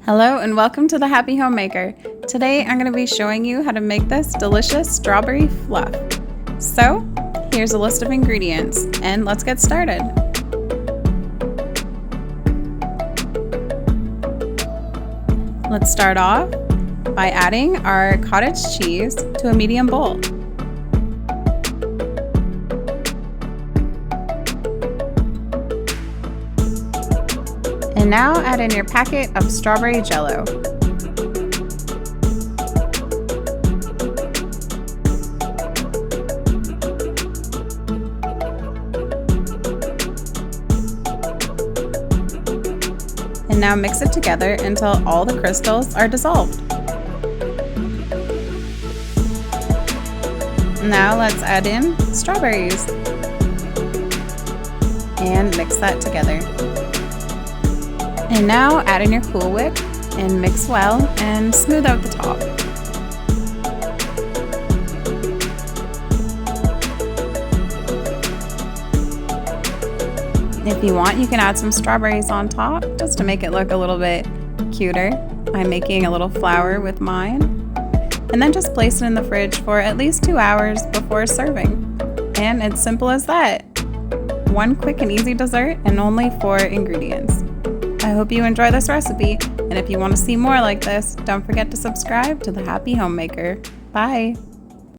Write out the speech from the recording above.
Hello and welcome to the Happy Homemaker. Today I'm going to be showing you how to make this delicious strawberry fluff. So here's a list of ingredients and let's get started. Let's start off by adding our cottage cheese to a medium bowl. And now add in your packet of strawberry jello. And now mix it together until all the crystals are dissolved. Now let's add in strawberries and mix that together. And now add in your Cool Whip and mix well and smooth out the top. If you want, you can add some strawberries on top just to make it look a little bit cuter. I'm making a little flower with mine. And then just place it in the fridge for at least 2 hours before serving. And it's simple as that. One quick and easy dessert and only 4 ingredients. I hope you enjoy this recipe, and if you want to see more like this, don't forget to subscribe to the Happy Homemaker. Bye!